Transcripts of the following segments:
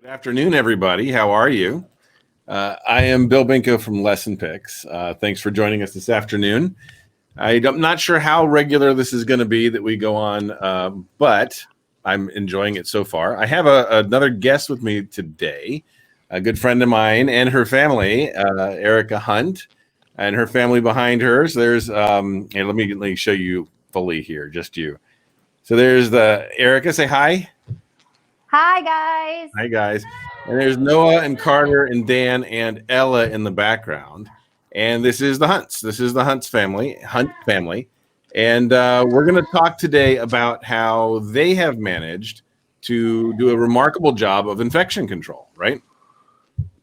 Good afternoon, everybody. How are you? I am Bill Binko from Lesson Picks. Thanks for joining us this afternoon. I'm not sure how regular this is going to be that we go on, but I'm enjoying it so far. I have another guest with me today, a good friend of mine and her family, Erica Hunt, and her family behind her. So there's, here, let me show you fully here, just you. So there's the Erica. Say hi. Hi, guys. Hi, guys. And there's Noah and Carter and Dan and Ella in the background. And this is the Hunts. This is the Hunt family. And we're going to talk today about how they have managed to do a remarkable job of infection control, right,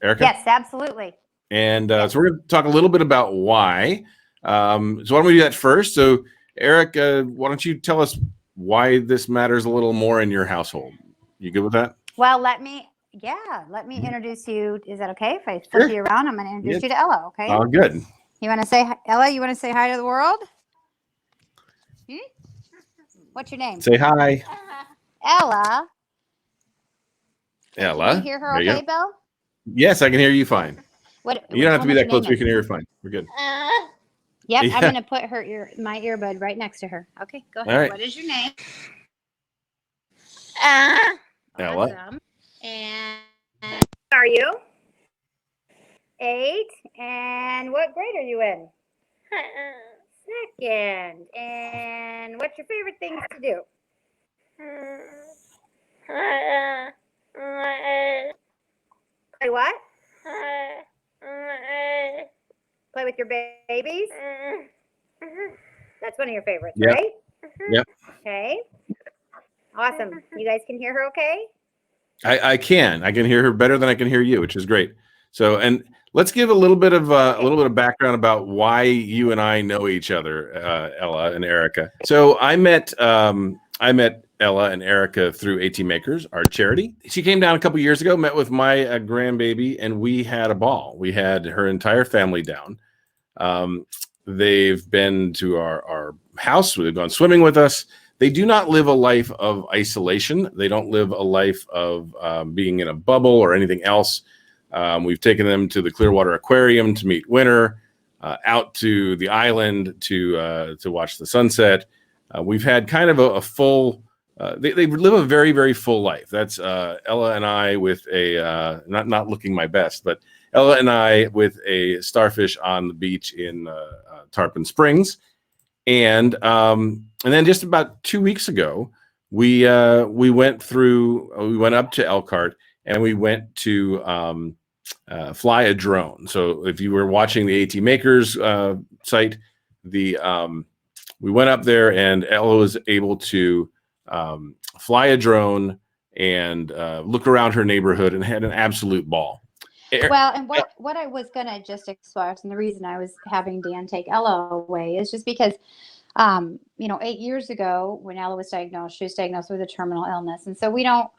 Erica? Yes, absolutely. And so we're going to talk a little bit about why. So why don't we do that first? So, Eric, why don't you tell us why this matters a little more in your household? You good with that? Well, let me introduce you. Is that okay if I flip you around? I'm going to introduce you to Ella, okay? Oh, good. You want to say, Ella, you want to say hi to the world? What's your name? Say hi. Ella. Ella. Can you hear her okay, Bill? Yes, I can hear you fine. You don't have to be that close. We can hear her fine. We're good. Yep, yeah. I'm going to put my earbud right next to her. Okay, go ahead. Right. What is your name? Ella. Awesome. And are you? 8. And what grade are you in? Second. And what's your favorite things to do? Play what? Play with your babies? That's one of your favorites, Yep. right? Yep. Okay. Awesome. You guys can hear her okay? I can hear her better than I can hear you, which is great. So, and let's give a little bit of background about why you and I know each other, Ella and Erica. So I met Ella and Erica through AT Makers, our charity. She came down a couple years ago, met with my grandbaby, and we had a ball. We had her entire family down. They've been to our house. They've gone swimming with us. They do not live a life of isolation. They don't live a life of being in a bubble or anything else. We've taken them to the Clearwater Aquarium to meet Winter, out to the island to watch the sunset. We've had kind of a full. They live a very, very full life. That's Ella and I with a not looking my best, but Ella and I with a starfish on the beach in Tarpon Springs. And then just about 2 weeks ago, we went up to Elkhart and we went to fly a drone. So if you were watching the AT Makers site, we went up there and Ella was able to fly a drone and look around her neighborhood and had an absolute ball. Well, and what I was going to just express, and the reason I was having Dan take Ella away is just because, 8 years ago when Ella was diagnosed, she was diagnosed with a terminal illness. And so we don't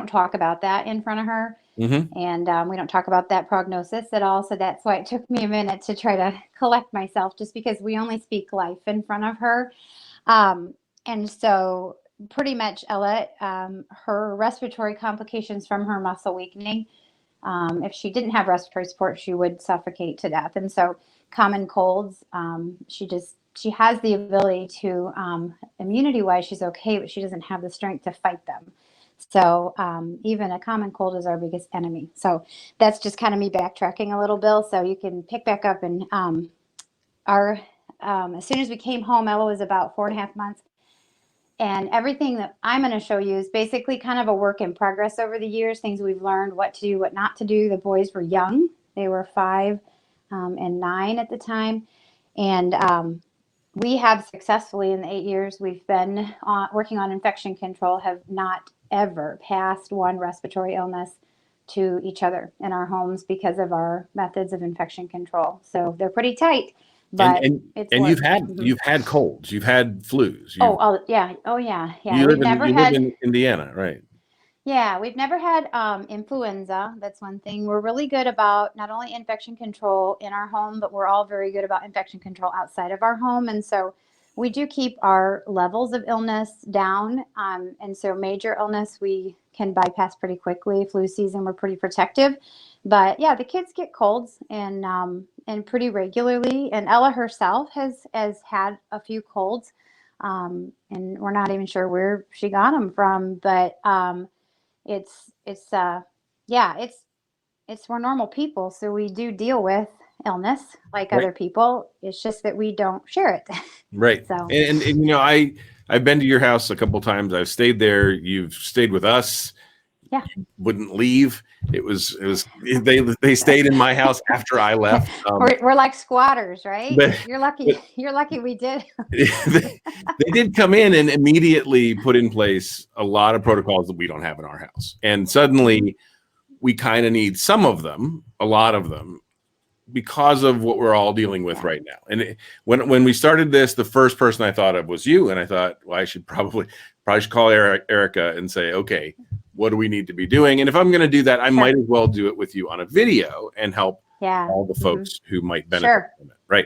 talk about that in front of her. Mm-hmm. And we don't talk about that prognosis at all. So that's why it took me a minute to try to collect myself, just because we only speak life in front of her. And so pretty much Ella, her respiratory complications from her muscle weakening, if she didn't have respiratory support, she would suffocate to death. And so common colds, she has the ability to, immunity-wise, she's okay, but she doesn't have the strength to fight them. So even a common cold is our biggest enemy. So that's just kind of me backtracking a little, Bill. So you can pick back up. And as soon as we came home, Ella was about 4.5 months. And everything that I'm going to show you is basically kind of a work in progress over the years, things we've learned, what to do, what not to do. The boys were young. They were 5 and 9 at the time. And we have successfully, in the 8 years we've been working on infection control, have not ever passed one respiratory illness to each other in our homes because of our methods of infection control. So they're pretty tight. But and you've had colds, you've had flus. Oh yeah. You live in Indiana, right? Yeah, we've never had influenza. That's one thing. We're really good about not only infection control in our home, but we're all very good about infection control outside of our home. And so we do keep our levels of illness down. And so major illness, we can bypass pretty quickly. Flu season, we're pretty protective. But yeah, the kids get colds and pretty regularly. And Ella herself has had a few colds, and we're not even sure where she got them from. But it's yeah, it's we're normal people, so we do deal with illness like Right. other people. It's just that we don't share it. Right. So And you know, I've been to your house a couple times. I've stayed there. You've stayed with us. yeah, You wouldn't leave. It was they stayed in my house after I left. we're like squatters, right? But, You're lucky. but You're lucky we did. they did come in and immediately put in place a lot of protocols that we don't have in our house. And suddenly we kind of need some of them, a lot of them, because of what we're all dealing with right now. And when we started this, the first person I thought of was you. And I thought, well, I should probably should call Erica and say, okay, what do we need to be doing? And if I'm going to do that, I might as well do it with you on a video and help all the folks who might benefit from it. Right.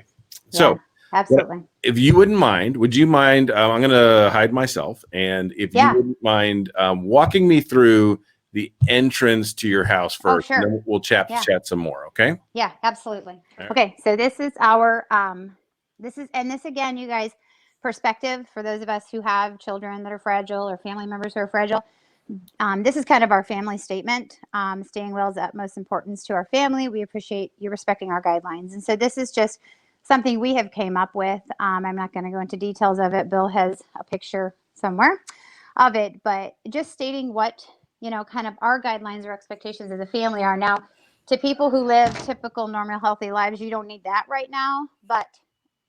So absolutely. If you wouldn't mind, would you mind, I'm going to hide myself. And if you wouldn't mind walking me through the entrance to your house first, and then we'll chat some more. Okay. Yeah, absolutely. Right. Okay. So this is our, this again, you guys, perspective for those of us who have children that are fragile or family members who are fragile. This is kind of our family statement. Staying well is of utmost importance to our family. We appreciate you respecting our guidelines. And so this is just something we have came up with. I'm not going to go into details of it. Bill has a picture somewhere of it, but just stating what, you know, kind of our guidelines or expectations as a family are. Now, to people who live typical, normal, healthy lives, you don't need that right now. But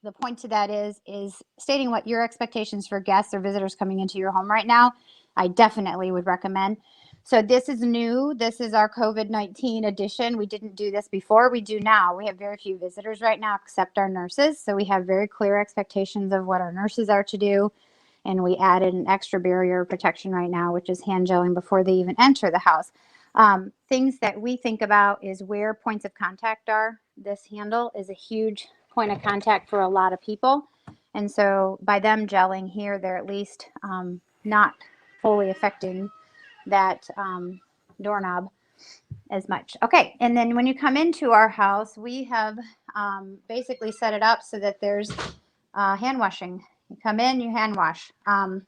the point to that is stating what your expectations for guests or visitors coming into your home right now, I definitely would recommend. So this is new. This is our COVID-19 edition. We didn't do this before. We do now. We have very few visitors right now except our nurses. So we have very clear expectations of what our nurses are to do. And we added an extra barrier of protection right now, which is hand gelling before they even enter the house. Things that we think about is where points of contact are. This handle is a huge point of contact for a lot of people. And so by them gelling here, they're at least not fully affecting that doorknob as much. Okay, and then when you come into our house, we have basically set it up so that there's hand washing. You come in, you hand wash. I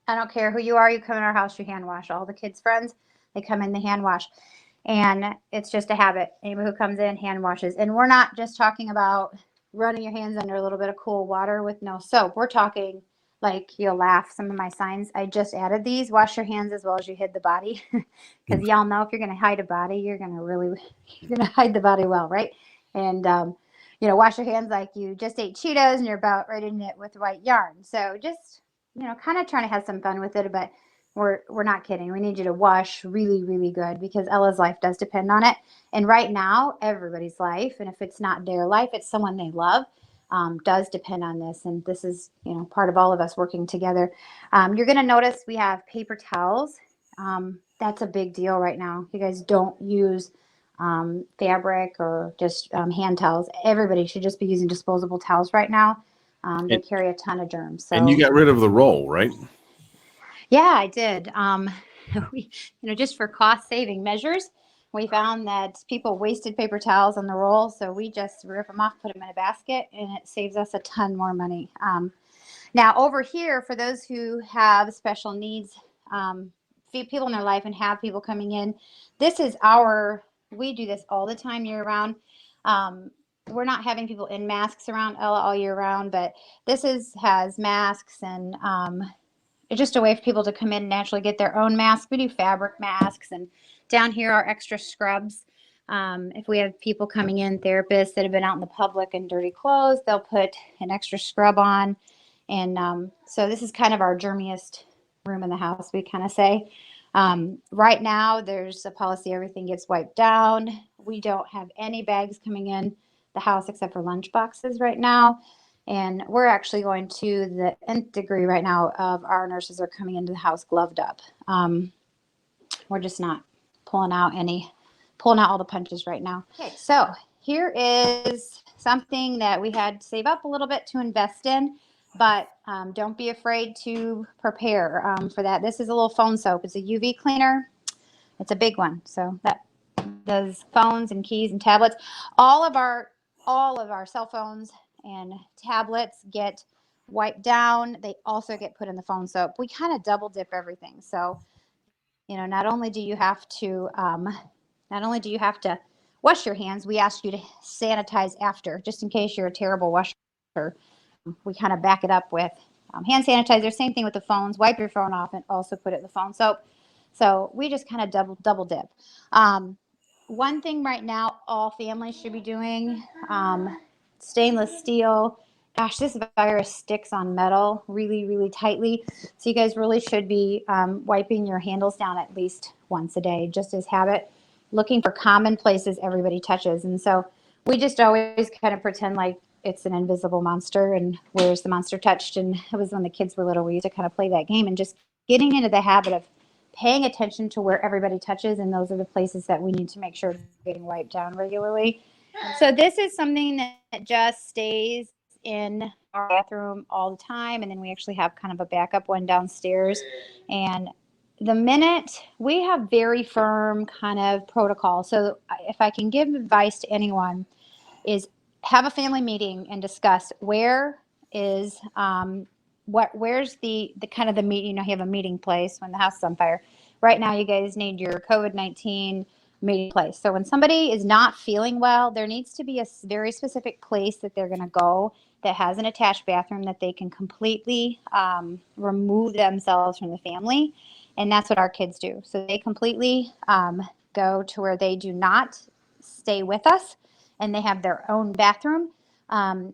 don't care who you are, you come in our house, you hand wash. All the kids' friends, they come in, they hand wash. And it's just a habit. Anybody who comes in, hand washes. And we're not just talking about running your hands under a little bit of cool water with no soap. We're talking, like, you'll laugh, some of my signs. I just added these. Wash your hands as well as you hid the body. Because y'all know if you're going to hide a body, you're going to hide the body well, right? And, you know, wash your hands like you just ate Cheetos and you're about ready to knit with white yarn. So just, you know, kind of trying to have some fun with it, but we're not kidding. We need you to wash really, really good because Ella's life does depend on it. And right now, everybody's life, and if it's not their life, it's someone they love, does depend on this. And this is, you know, part of all of us working together. You're going to notice we have paper towels. That's a big deal right now. You guys don't use fabric or just hand towels. Everybody should just be using disposable towels right now. They carry a ton of germs. So, and you got rid of the roll, right? Yeah, I did. We, you know, just for cost saving measures, we found that people wasted paper towels on the roll. So we just rip them off, put them in a basket, and it saves us a ton more money. Now over here, for those who have special needs, people in their life and have people coming in, this is we do this all the time year round. We're not having people in masks around Ella all year round, but this has masks and it's just a way for people to come in and naturally get their own mask. We do fabric masks, and down here are extra scrubs. If we have people coming in, therapists that have been out in the public in dirty clothes, they'll put an extra scrub on. And so this is kind of our germiest room in the house, we kind of say. Right now, there's a policy, everything gets wiped down. We don't have any bags coming in the house except for lunch boxes right now. And we're actually going to the nth degree right now of our nurses are coming into the house gloved up. We're just not pulling out all the punches right now. Okay, so here is something that we had to save up a little bit to invest in. but don't be afraid to prepare for that. This is a little phone soap. It's a UV cleaner. It's a big one. So that does phones and keys and tablets. All of our cell phones and tablets get wiped down. They also get put in the phone soap. We kind of double dip everything. So, not only do you have to wash your hands, we ask you to sanitize after, just in case you're a terrible washer. We kind of back it up with hand sanitizer. Same thing with the phones. Wipe your phone off and also put it in the phone soap. So we just kind of double dip. One thing right now, all families should be doing, stainless steel. Gosh, this virus sticks on metal really, really tightly. So you guys really should be wiping your handles down at least once a day, just as habit, looking for common places everybody touches. And so we just always kind of pretend like it's an invisible monster and where's the monster touched. And it was when the kids were little, we used to kind of play that game, and just getting into the habit of paying attention to where everybody touches. And those are the places that we need to make sure are getting wiped down regularly. So this is something that just stays in our bathroom all the time. And then we actually have kind of a backup one downstairs. And the minute we have very firm kind of protocol. So if I can give advice to anyone, is have a family meeting and discuss where is where's the kind of the meeting. You have a meeting place when the house is on fire. Right now, you guys need your COVID-19 meeting place. So when somebody is not feeling well, there needs to be a very specific place that they're going to go that has an attached bathroom that they can completely remove themselves from the family. And that's what our kids do. So they completely go to where they do not stay with us, and they have their own bathroom.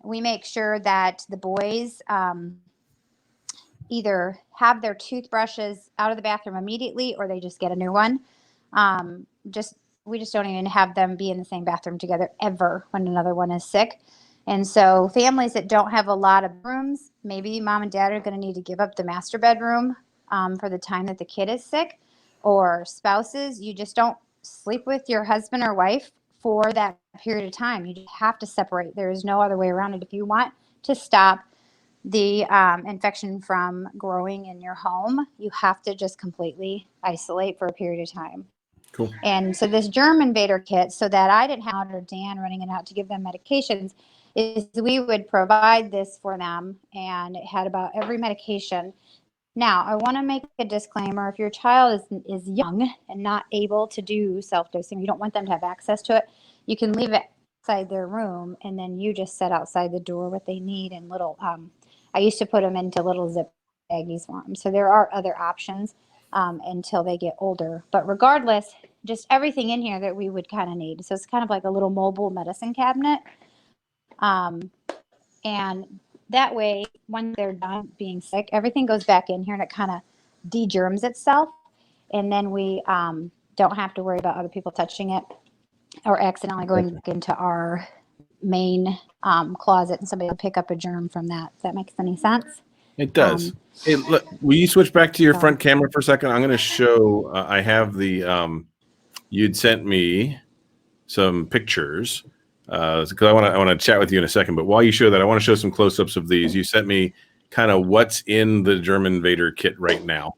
We make sure that the boys either have their toothbrushes out of the bathroom immediately, or they just get a new one. We just don't even have them be in the same bathroom together ever when another one is sick. And so families that don't have a lot of rooms, maybe mom and dad are going to need to give up the master bedroom for the time that the kid is sick. Or spouses, you just don't sleep with your husband or wife for that period of time. You just have to separate. There is no other way around it. If you want to stop the infection from growing in your home, you have to just completely isolate for a period of time. Cool. And so this germ invader kit, so that I didn't have or Dan running it out to give them medications, is we would provide this for them, and it had about every medication. Now, I want to make a disclaimer. If your child is young and not able to do self-dosing, you don't want them to have access to it, you can leave it outside their room, and then you just set outside the door what they need. And little, I used to put them into little zip baggies for them. So there are other options until they get older. But regardless, just everything in here that we would kind of need. So it's kind of like a little mobile medicine cabinet. And that way, when they're done being sick, everything goes back in here and it kind of de-germs itself. And then we don't have to worry about other people touching it or accidentally going back into our main closet and somebody will pick up a germ from that. If that makes any sense? It does. Hey, look, will you switch back to your front camera for a second? I'm going to show, I have the, you'd sent me some pictures because I want to chat with you in a second. But while you show that, I want to show some close-ups of these. You sent me kind of what's in the germ invader kit right now,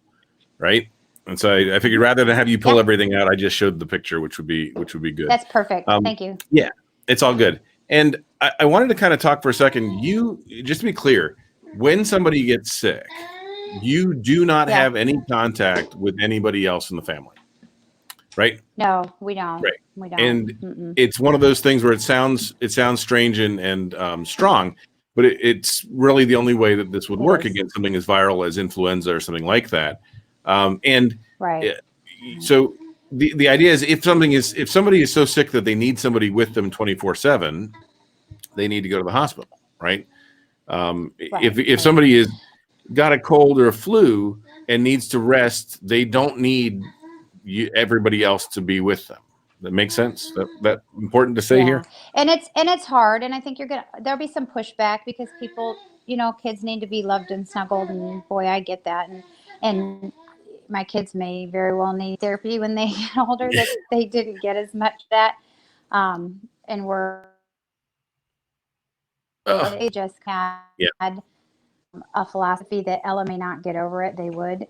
right? And so I figured rather than have you pull everything out, I just showed the picture, which would be good. That's perfect. Thank you. Yeah, it's all good. And I wanted to kind of talk for a second. You, just to be clear, when somebody gets sick, you do not have any contact with anybody else in the family, right? No, we don't. Right. We don't. And it's one of those things where it sounds strange and strong, but it's really the only way that this would work against something as viral as influenza or something like that. So the idea is if somebody is so sick that they need somebody with them 24/7, they need to go to the hospital, right? If somebody is got a cold or a flu and needs to rest, they don't need everybody else to be with them. That makes sense. That important to say here. And it's hard, and I think there'll be some pushback because people, kids need to be loved and snuggled, and boy, I get that. And my kids may very well need therapy when they get older that they didn't get as much of that. And they just had a philosophy that Ella may not get over it. They would.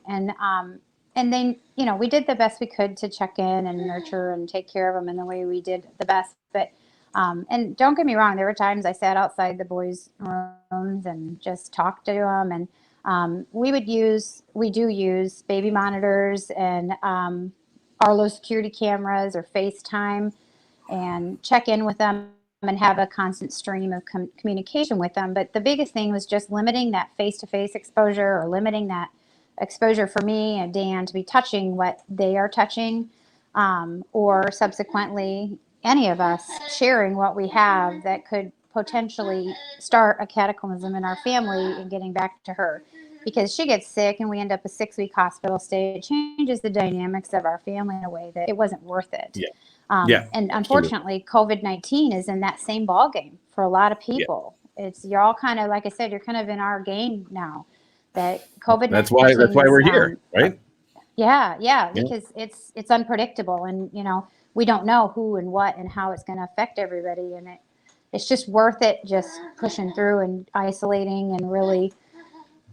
And then, you know, we did the best we could to check in and nurture and take care of them in the way we did the best. But, and don't get me wrong, there were times I sat outside the boys' rooms and just talked to them. And we do use baby monitors and Arlo security cameras or FaceTime and check in with them and have a constant stream of communication with them. But the biggest thing was just limiting that face-to-face exposure, or limiting that exposure for me and Dan to be touching what they are touching, or subsequently any of us sharing what we have that could potentially start a cataclysm in our family and getting back to her. Because she gets sick and we end up a 6-week hospital stay, it changes the dynamics of our family in a way that it wasn't worth it. Yeah. And unfortunately, COVID-19 is in that same ballgame for a lot of people. Yeah. You're all kind of, like I said, you're kind of in our game now. That COVID-19. That's why we're here, right? Yeah, because it's unpredictable, and you know, we don't know who and what and how it's going to affect everybody, and it's just worth it, just pushing through and isolating and really,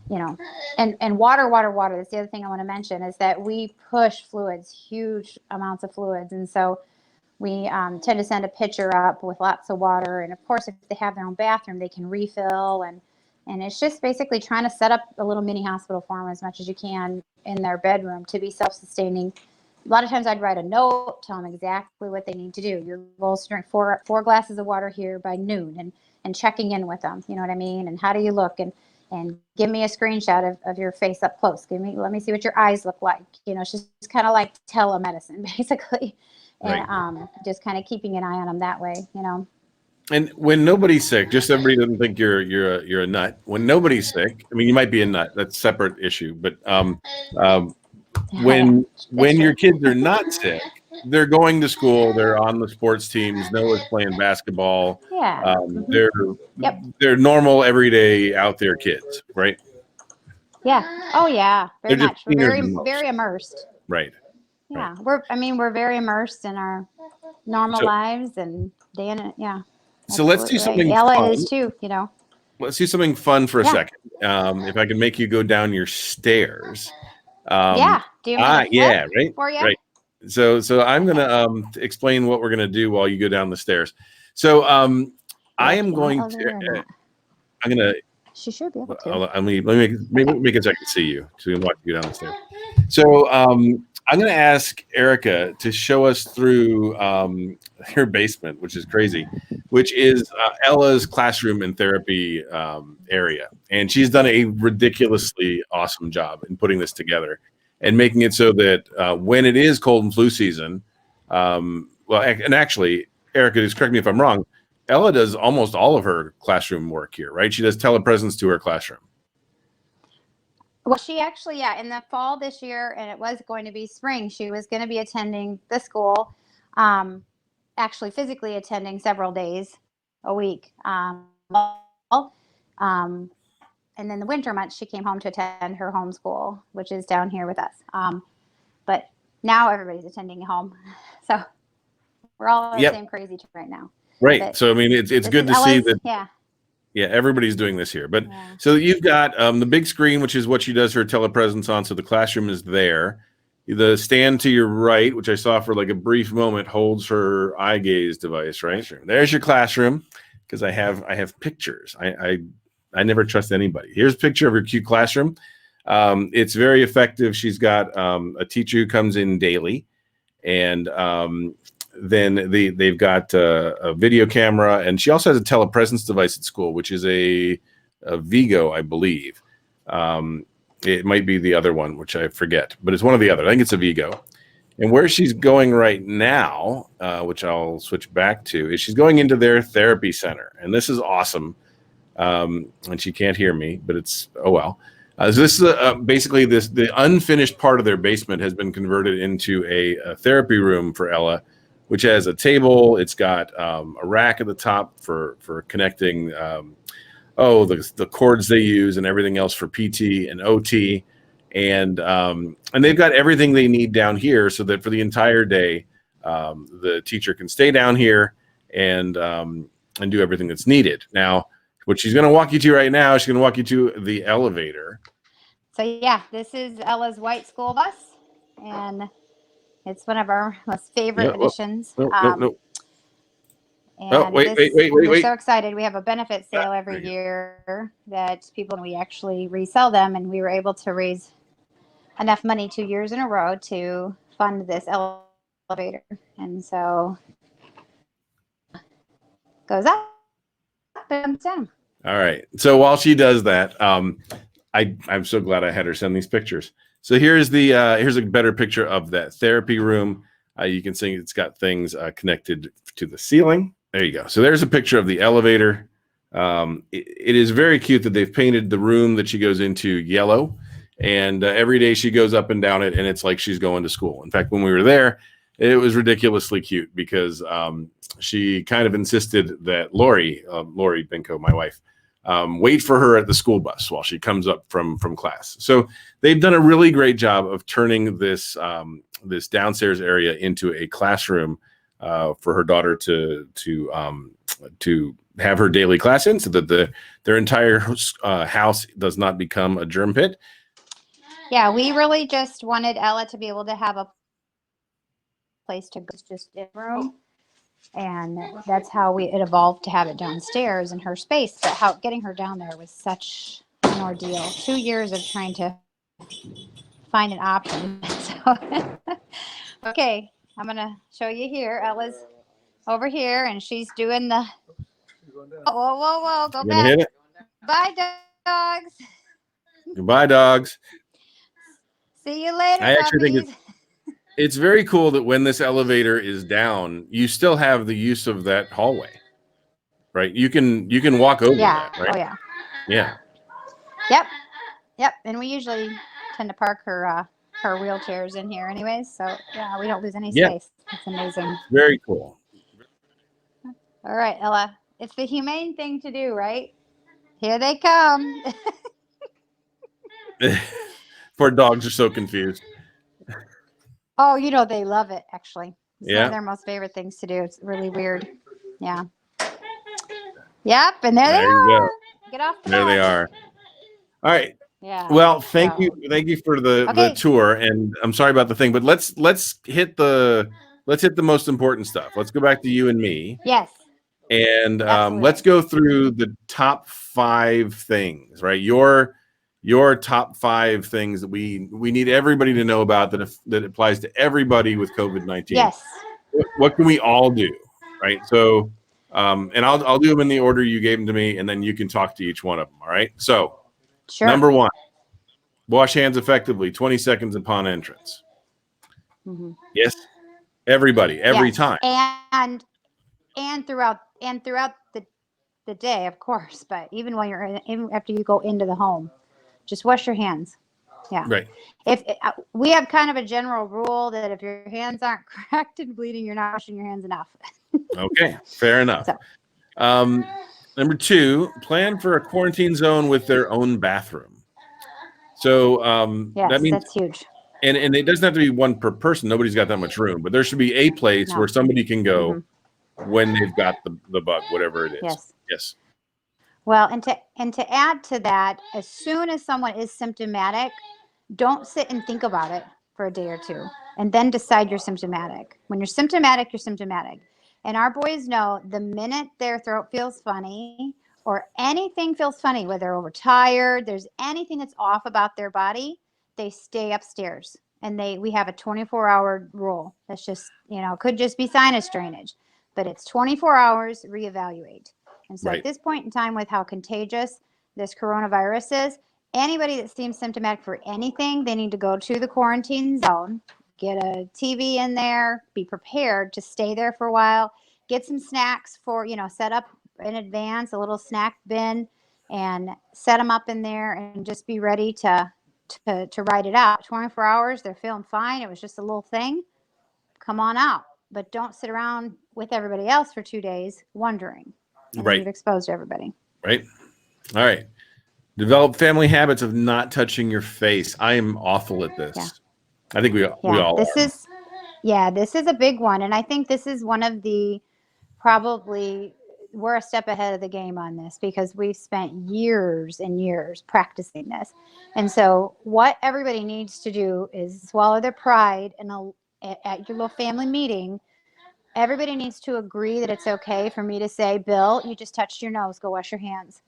you know, and water. That's the other thing I want to mention, is that we push fluids, huge amounts of fluids, and so we tend to send a pitcher up with lots of water, and of course, if they have their own bathroom, they can refill, and it's just basically trying to set up a little mini hospital for them as much as you can in their bedroom to be self-sustaining. A lot of times I'd write a note, tell them exactly what they need to do. You're supposed to drink four glasses of water here by noon, and checking in with them, you know what I mean? And how do you look? And give me a screenshot of your face up close. Let me see what your eyes look like. You know, it's just kind of like telemedicine, basically. Right. And just kind of keeping an eye on them that way, you know. And when nobody's sick, just so everybody doesn't think you're a nut. When nobody's sick, I mean, you might be a nut. That's a separate issue. But when your kids are not sick, they're going to school. They're on the sports teams. Noah's playing basketball. Yeah. They're normal, everyday, out there kids, right? Yeah. Oh yeah. Very They're much. We're very immersed. Right. Yeah. Right. We're very immersed in our normal lives, and Dan. Yeah. So let's do something Ella fun. is too, you know. Let's do something fun for a second. If I can make you go down your stairs. Yeah. Do you want yeah, right. For you? Right. So I'm gonna explain what we're gonna do while you go down the stairs. So I am going to. I'm gonna. She should be able to. Let me make it so I can see you. So you can watch you go down the stairs. So I'm going to ask Erica to show us through her basement, which is crazy, which is Ella's classroom and therapy area. And she's done a ridiculously awesome job in putting this together and making it so that when it is cold and flu season, and actually, Erica, just correct me if I'm wrong, Ella does almost all of her classroom work here, right? She does telepresence to her classroom. Well, she actually, in the fall this year, and it was going to be spring, she was going to be attending the school, actually physically attending several days a week. And then the winter months, she came home to attend her homeschool, which is down here with us. But now everybody's attending home. So we're all in the same crazy trip right now. Right. But so, I mean, it's good to see that. Yeah, everybody's doing this here. But so you've got the big screen, which is what she does her telepresence on. So the classroom is there. The stand to your right, which I saw for like a brief moment, holds her eye gaze device, right? Sure. There's your classroom, because I have pictures. I never trust anybody. Here's a picture of her cute classroom. It's very effective. She's got a teacher who comes in daily, and then they've got a video camera, and she also has a telepresence device at school, which is a Vigo, I believe. It might be the other one, which I forget, but it's one of the other. I think it's a Vigo. And where she's going right now, which I'll switch back to, is she's going into their therapy center, and this is awesome. And she can't hear me, but it's oh well. So this is basically the unfinished part of their basement has been converted into a therapy room for Ella, which has a table. It's got a rack at the top for connecting the cords they use and everything else for PT and OT. And they've got everything they need down here so that for the entire day, the teacher can stay down here and do everything that's needed. Now, which she's going to walk you to right now. She's going to walk you to the elevator. So yeah, this is Ella's white school bus, and it's one of our most favorite additions. No. And wait. we're so excited. We have a benefit sale every year that we actually resell them, and we were able to raise enough money 2 years in a row to fund this elevator. And so goes up and down. All right. So while she does that, I'm so glad I had her send these pictures. So here's a better picture of that therapy room. You can see it's got things connected to the ceiling. There you go. So there's a picture of the elevator. It is very cute that they've painted the room that she goes into yellow, and every day she goes up and down it, and it's like she's going to school. In fact, when we were there, it was ridiculously cute because she kind of insisted that Lori Benko, my wife, wait for her at the school bus while she comes up from class. So they've done a really great job of turning this this downstairs area into a classroom for her daughter to have her daily class in, so that their entire house does not become a germ pit. Yeah, we really just wanted Ella to be able to have a place to go, just in room, and that's how it evolved to have it downstairs in her space. But getting her down there was such an ordeal. 2 years of trying to find an option. So, okay, I'm gonna show you here. Ella's over here, and she's doing the. Whoa! Go back. Hit it? Bye, dogs. Goodbye, dogs. See you later. I actually puppies. think it's very cool that when this elevator is down, you still have the use of that hallway, right? You can walk over that, right? Oh yeah. Yeah. Yep. And we usually tend to park her wheelchairs in here anyways, so yeah, we don't lose any space. It's amazing. Very cool. All right, Ella. It's the humane thing to do, right? Here they come. Poor dogs are so confused. Oh, they love it, actually. It's one Yeah. of their most favorite things to do. It's really weird. Yeah. Yep, and there they you are. go. Get off the There they bus. are. All right. Yeah. Well, thank you for the tour, and I'm sorry about the thing, but let's hit the most important stuff. Let's go back to you and me. Yes. And Absolutely. let's go through the top 5 things, right? Your top 5 things that we need everybody to know about that applies to everybody with COVID-19. Yes. What can we all do, right? So, and I'll do them in the order you gave them to me, and then you can talk to each one of them. All right. So, Sure. Number 1, wash hands effectively 20 seconds upon entrance. Mm-hmm. Yes, everybody, every Yes. time, and throughout the day, of course. But even after you go into the home, just wash your hands. Yeah. right? If we have kind of a general rule that if your hands aren't cracked and bleeding, you're not washing your hands enough. Okay, fair enough. So. Number 2, plan for a quarantine zone with their own bathroom. So Yes, that means, that's huge. and it doesn't have to be one per person. Nobody's got that much room, but there should be a place where somebody can go when they've got the bug, whatever it is. Yes. Well, and to add to that, as soon as someone is symptomatic, don't sit and think about it for a day or two, and then decide you're symptomatic. When you're symptomatic, you're symptomatic. And our boys know the minute their throat feels funny or anything feels funny, whether they're overtired, there's anything that's off about their body, they stay upstairs. And we have a 24-hour rule. That's just, could just be sinus drainage, but it's 24 hours, reevaluate. And so at this point in time, with how contagious this coronavirus is, anybody that seems symptomatic for anything, they need to go to the quarantine zone, get a TV in there, be prepared to stay there for a while, get some snacks set up in advance, a little snack bin, and set them up in there and just be ready to ride it out. 24 hours, they're feeling fine. It was just a little thing. Come on out. But don't sit around with everybody else for 2 days wondering. And Right. You've exposed everybody. Right. All right. Develop family habits of not touching your face. I am awful at this. Yeah. I think we all this are. is a big one. And I think this is one of the probably we're a step ahead of the game on this because we've spent years and years practicing this. And so what everybody needs to do is swallow their pride and at your little family meeting, everybody needs to agree that it's okay for me to say, Bill, you just touched your nose. Go wash your hands.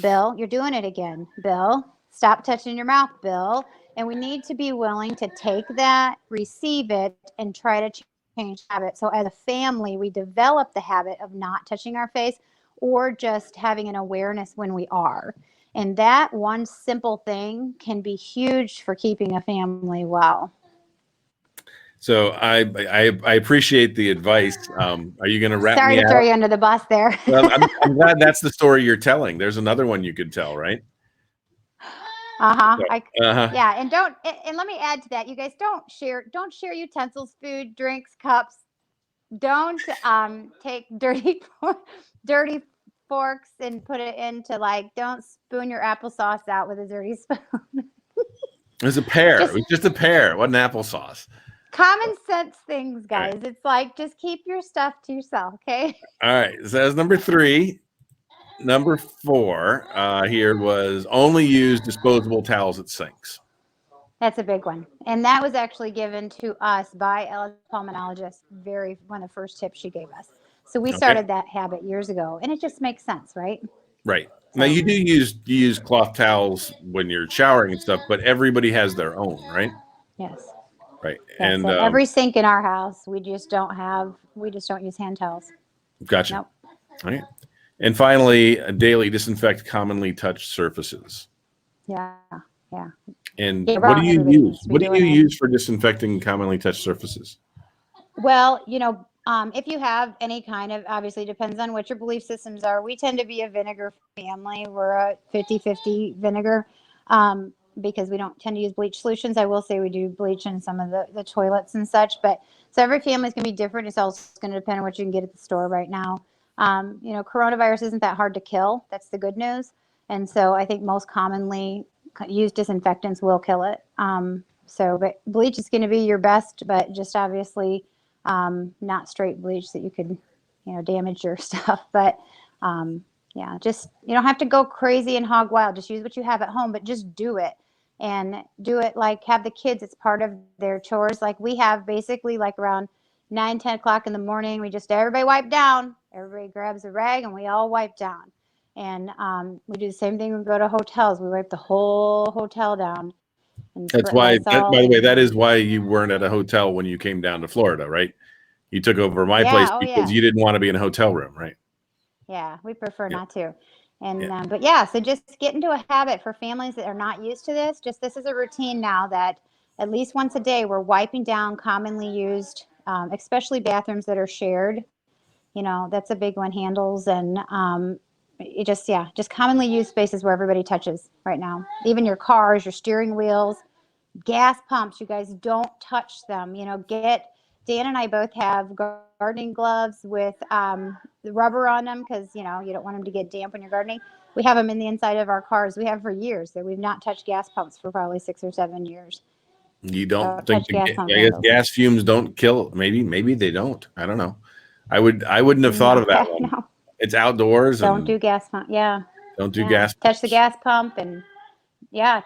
Bill, you're doing it again. Bill, stop touching your mouth, Bill. And we need to be willing to take that, receive it, and try to change habit. So as a family, we develop the habit of not touching our face or just having an awareness when we are. And that one simple thing can be huge for keeping a family well. So I appreciate the advice. Are you going to wrap Sorry me to out? throw you under the bus there. Well, I'm glad that's the story you're telling. There's another one you could tell, right? Uh-huh. Uh-huh. Yeah, and let me add to that. You guys don't share utensils, food, drinks, cups. Don't take dirty forks and put it into don't spoon your applesauce out with a dirty spoon. It was a pear. It was just a pear. It wasn't applesauce. Common sense things, guys. Right. It's like just keep your stuff to yourself, okay? All right. So that's number 3. Number 4 here was only use disposable towels at sinks. That's a big one. And that was actually given to us by Ella's pulmonologist, one of the first tips she gave us. So we started that habit years ago, and it just makes sense, right? Right. Now you do use cloth towels when you're showering and stuff, but everybody has their own, right? Yes. Right. Yes, and every sink in our house, we just don't use hand towels. Gotcha. Nope. All right. And finally, daily disinfect commonly touched surfaces. Yeah. Yeah. And what do you use? What do you use for disinfecting commonly touched surfaces? Well, if you have any kind of, obviously depends on what your belief systems are. We tend to be a vinegar family. We're a 50-50 vinegar because we don't tend to use bleach solutions. I will say we do bleach in some of the toilets and such, but so every family is going to be different. It's also going to depend on what you can get at the store right now. Coronavirus isn't that hard to kill. That's the good news. And so I think most commonly used disinfectants will kill it. But bleach is going to be your best, but just obviously not straight bleach that you could, damage your stuff. But just you don't have to go crazy and hog wild. Just use what you have at home, but just do it. And do it have the kids. It's part of their chores. Like we have basically around 9-10 o'clock in the morning, everybody wipe down. Everybody grabs a rag and we all wipe down. And we do the same thing when we go to hotels. We wipe the whole hotel down. That's why, by the way, that is why you weren't at a hotel when you came down to Florida, right? You took over my place because you didn't want to be in a hotel room, right? Yeah, we prefer not to. And so just get into a habit for families that are not used to this. This is a routine now that at least once a day we're wiping down commonly used, especially bathrooms that are shared. That's a big one. Handles and just commonly used spaces where everybody touches right now. Even your cars, your steering wheels, gas pumps. You guys don't touch them. Dan and I both have gardening gloves with the rubber on them because, you don't want them to get damp when you're gardening. We have them in the inside of our cars. We have for years that we've not touched gas pumps for probably 6 or 7 years. You don't think gas fumes don't kill? Maybe they don't. I don't know. I wouldn't have thought of that one. No. It's outdoors. Don't do gas pump. Yeah. Don't do gas pumps. Touch the gas pump and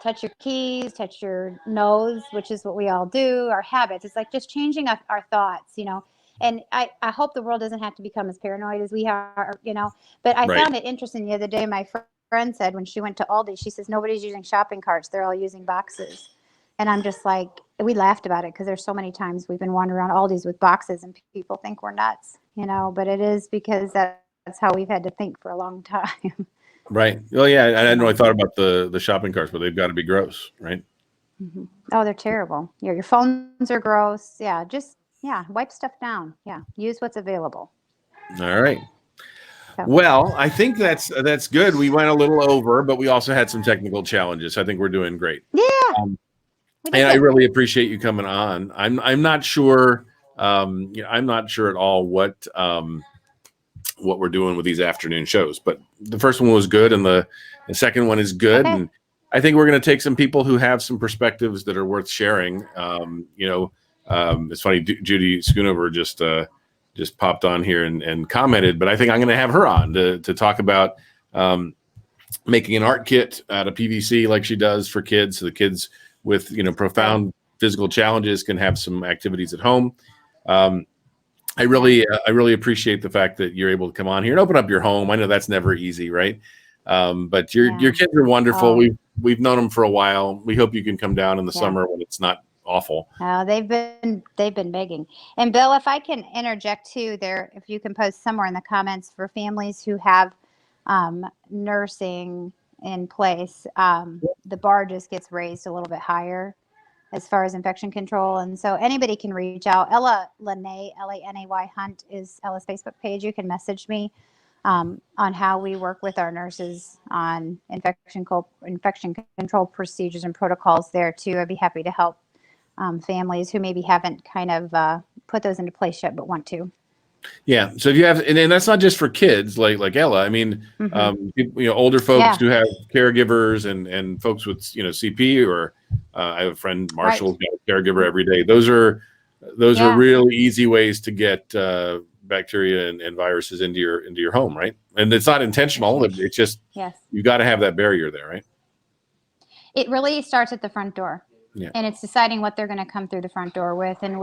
touch your keys, touch your nose, which is what we all do, our habits. It's just changing our thoughts, and I hope the world doesn't have to become as paranoid as we are, but I found it interesting the other day. My friend said when she went to Aldi, she says, nobody's using shopping carts. They're all using boxes. And I'm just we laughed about it because there's so many times we've been wandering around Aldi's with boxes and people think we're nuts, but it is because that's how we've had to think for a long time. Right. Well, yeah, I hadn't really thought about the shopping carts, but they've got to be gross, right? Mm-hmm. Oh, they're terrible. Your phones are gross. Yeah, wipe stuff down. Yeah, use what's available. All right. So. Well, I think that's good. We went a little over, but we also had some technical challenges. I think we're doing great. Yeah. And I really appreciate you coming on. I'm not sure. I'm not sure at all what we're doing with these afternoon shows, but the first one was good and the second one is good. Okay. And I think we're going to take some people who have some perspectives that are worth sharing. It's funny, Judy Schoonover just just popped on here and commented, but I think I'm going to have her on to talk about making an art kit out of PVC like she does for kids. So the kids with, profound physical challenges can have some activities at home. I really appreciate the fact that you're able to come on here and open up your home. I know that's never easy, right? But your kids are wonderful. We've known them for a while. We hope you can come down in the summer when it's not awful. Oh, they've been begging. And Bill, if I can interject too, if you can post somewhere in the comments for families who have nursing in place, the bar just gets raised a little bit higher as far as infection control. And so anybody can reach out. Ella Lanay, Lanay Hunt is Ella's Facebook page. You can message me on how we work with our nurses on infection control procedures and protocols there too. I'd be happy to help families who maybe haven't kind of put those into place yet, but want to. Yeah. So if you have, and that's not just for kids like Ella. I mean, older folks do have caregivers and folks with, CP, or I have a friend, Marshall's got a caregiver every day. Those are really easy ways to get bacteria and viruses into your home, right? And it's not intentional. It's just, you got to have that barrier there, right? It really starts at the front door. Yeah. And it's deciding what they're going to come through the front door with, and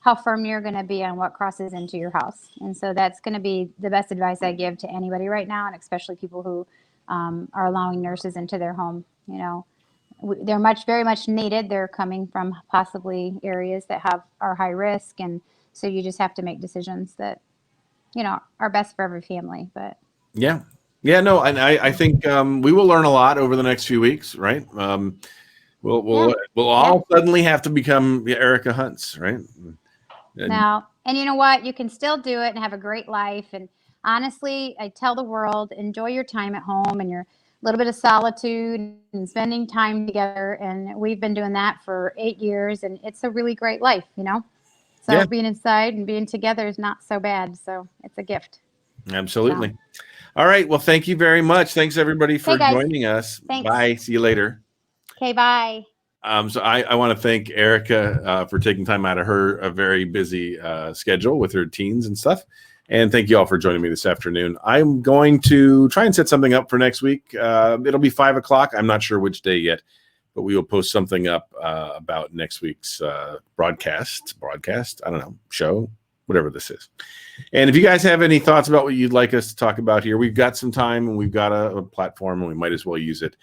how firm you're going to be on what crosses into your house. And so that's going to be the best advice I give to anybody right now, and especially people who are allowing nurses into their home. They're very much needed. They're coming from possibly areas that are high risk, and so you just have to make decisions that are best for every family. But no, and I think we will learn a lot over the next few weeks, right? We'll all suddenly have to become Erica Hunts, right? Now, and you know what? You can still do it and have a great life. And honestly, I tell the world, enjoy your time at home and your little bit of solitude and spending time together. And we've been doing that for 8 years, and it's a really great life, So being inside and being together is not so bad. So it's a gift. Absolutely. So. All right. Well, thank you very much. Thanks everybody for joining us. Thanks. Bye. See you later. Okay, bye. So I want to thank Erica for taking time out of her very busy schedule with her teens and stuff. And thank you all for joining me this afternoon. I'm going to try and set something up for next week. It'll be 5 o'clock. I'm not sure which day yet, but we will post something up about next week's broadcast, I don't know, show, whatever this is. And if you guys have any thoughts about what you'd like us to talk about here, we've got some time and we've got a platform and we might as well use it.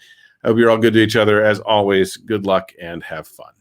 I hope you're all good to each other. As always, good luck and have fun.